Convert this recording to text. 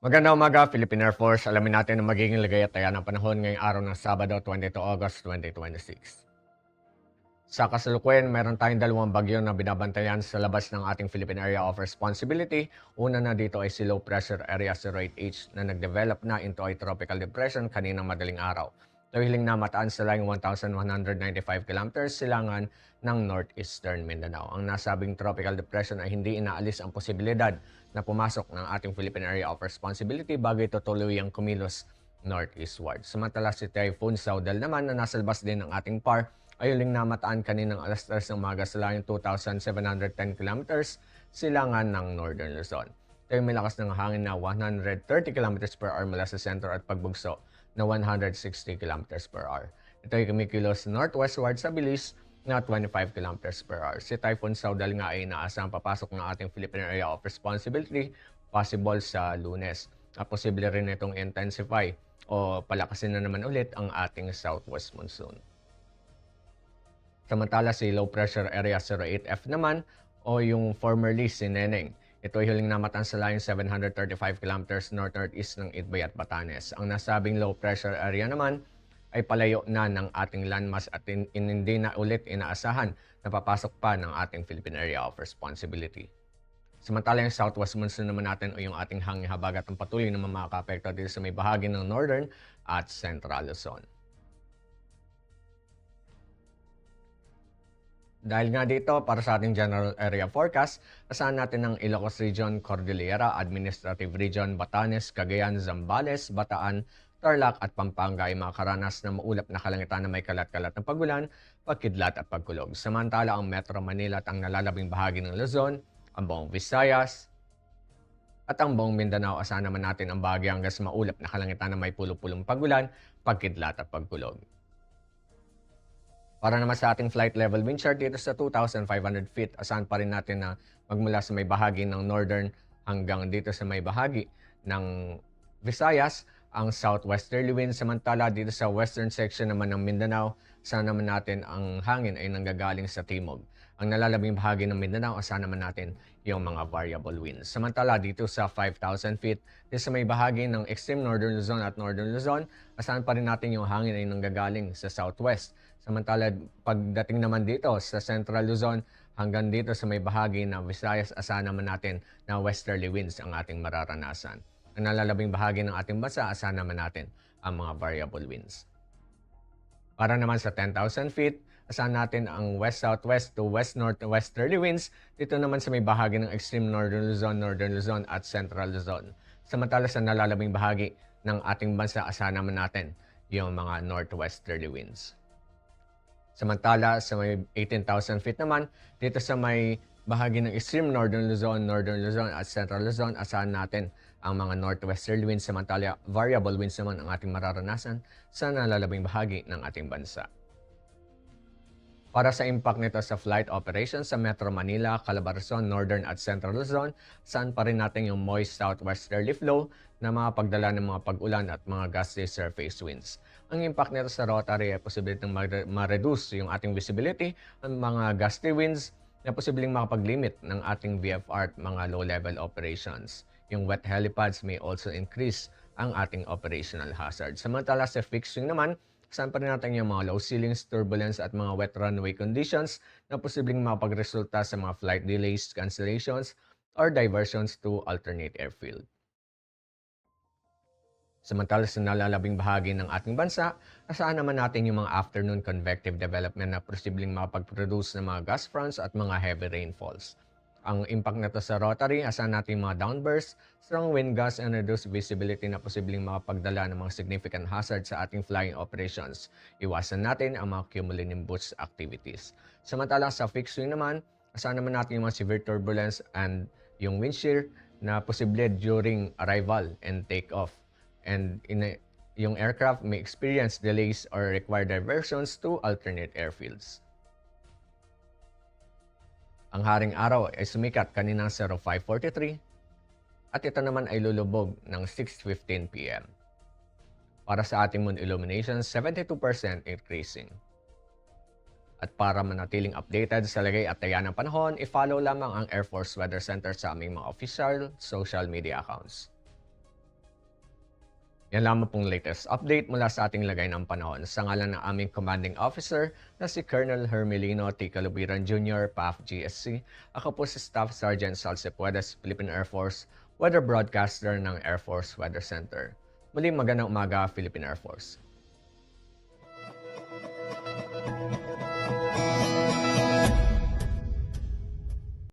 Magandang umaga, Philippine Air Force. Alamin natin ang magiging lagay-at-taya ng panahon ngayong araw ng Sabado, 22 August 2026. Sa kasalukuyan, meron tayong dalawang bagyo na binabantayan sa labas ng ating Philippine Area of Responsibility. Una na dito ay si Low Pressure Area 08H na nag-develop na into a tropical depression kaninang madaling araw. Ito hiling na mataan sa layong 1,195 kilometers silangan ng northeastern Mindanao. Ang nasabing tropical depression ay hindi inaalis ang posibilidad na pumasok ng ating Philippine Area of Responsibility bago ito tuluyang kumilos northeastward. Samantala si Typhoon Saudal naman na nasa labas din ng ating PAR ay huling namataan kaninang alas 3 ng umaga sa layong 2,710 kilometers silangan ng Northern Luzon. Ito ay may lakas ng hangin na 130 kilometers per hour mula sa sentro at pagbugso na 160 kilometers per hour. Ito ay kumikilos northwestward sa bilis na 25 kilometers per hour. Si Typhoon Saudal nga ay inaasahang papasok ng ating Philippine Area of Responsibility possible sa Lunes. At posible rin itong intensify o palakasin na naman ulit ang ating southwest monsoon. Samantala si Low Pressure Area 08F naman o yung formerly si Neneng. Ito ay huling namataan sa layong 735 kilometers north-northeast ng Itbay at Batanes. Ang nasabing low pressure area naman ay palayo na ng ating landmass at hindi na ulit inaasahan na papasok pa ng ating Philippine Area of Responsibility. Samantala yung southwest monsoon naman natin o yung ating hangin habagat ang patuloy na makaka-apekto dito sa may bahagi ng northern at central Luzon. Dahil nga dito, para sa ating general area forecast, asahan natin ng Ilocos Region, Cordillera, Administrative Region, Batanes, Cagayan, Zambales, Bataan, Tarlac at Pampanga ay makaranas ng maulap na kalangitan na may kalat-kalat na pagulan, pagkidlat at pagkulog. Samantala ang Metro Manila at ang nalalabing bahagi ng Luzon, ang buong Visayas, at ang buong Mindanao, asahan naman natin ang bahagi hanggang sa maulap na kalangitan na may pulo-pulong pagulan, pagkidlat at pagkulog. Para naman sa ating flight level wind chart dito sa 2,500 feet, asahan pa rin natin na magmula sa may bahagi ng northern hanggang dito sa may bahagi ng Visayas, ang southwesterly wind. Samantala dito sa western section naman ng Mindanao, asahan naman natin ang hangin ay nanggagaling sa timog. Ang nalalabing bahagi ng Mindanao, asahan naman natin yung mga variable winds. Samantala dito sa 5,000 feet, dito sa may bahagi ng extreme northern Luzon at northern Luzon, asahan pa rin natin yung hangin ay nanggagaling sa southwest. Samantala, pagdating naman dito sa Central Luzon, hanggang dito sa may bahagi ng Visayas, asahan naman natin na westerly winds ang ating mararanasan. Ang nalalabing bahagi ng ating bansa, asahan naman natin ang mga variable winds. Para naman sa 10,000 feet, asahan natin ang west-southwest to west-northwesterly winds dito naman sa may bahagi ng extreme northern Luzon at central Luzon. Samantala sa nalalabing bahagi ng ating bansa, asahan naman natin yung mga northwesterly winds. Samantala, sa may 18,000 feet naman, dito sa may bahagi ng extreme northern Luzon at central Luzon, asahan natin ang mga northwesterly winds. Samantala, variable winds naman ang ating mararanasan sa nalalabing bahagi ng ating bansa. Para sa impact nito sa flight operations sa Metro Manila, Calabarzon, Northern at Central Luzon, saan pa rin natin yung moist southwesterly flow na mga pagdala ng mga pag-ulan at mga gusty surface winds. Ang impact nito sa rotary ay posibleng ma-reduce yung ating visibility, ang mga gusty winds na posibleng makapag-limit ng ating VFR at mga low-level operations. Yung wet helipads may also increase ang ating operational hazard. Samantala sa fixed wing naman, saan pa rin natin yung mga low ceilings, turbulence at mga wet runway conditions na posibleng makapagresulta sa mga flight delays, cancellations, or diversions to alternate airfield. Samantala sa nalalabing bahagi ng ating bansa, asahan naman natin yung mga afternoon convective development na posibleng makapag-produce ng mga gust fronts at mga heavy rainfalls. Ang impact nito sa rotary, asahan natin yung mga downbursts, strong wind gusts, and reduced visibility na posibleng makapagdala ng mga significant hazard sa ating flying operations. Iwasan natin ang mga cumulonimbus activities. Samantala sa fixed wing naman, asahan naman natin yung mga severe turbulence and yung wind shear na posible during arrival and takeoff. And yung aircraft may experience delays or require diversions to alternate airfields. Ang haring araw ay sumikat kaninang 05:43 at ito naman ay lulubog ng 6:15 p.m. Para sa ating moon illumination, 72% increasing. At para manatiling updated sa lagay at taya ng panahon, i-follow lamang ang Air Force Weather Center sa aming mga official social media accounts. Yan lamang pong latest update mula sa ating lagay ng panahon. Sa ngalan ng aming commanding officer na si Colonel Hermelino T. Calubiran Jr., PAF GSC, ako po si Staff Sergeant Sal Cepuedes, Philippine Air Force, weather broadcaster ng Air Force Weather Center. Muli magandang umaga, Philippine Air Force.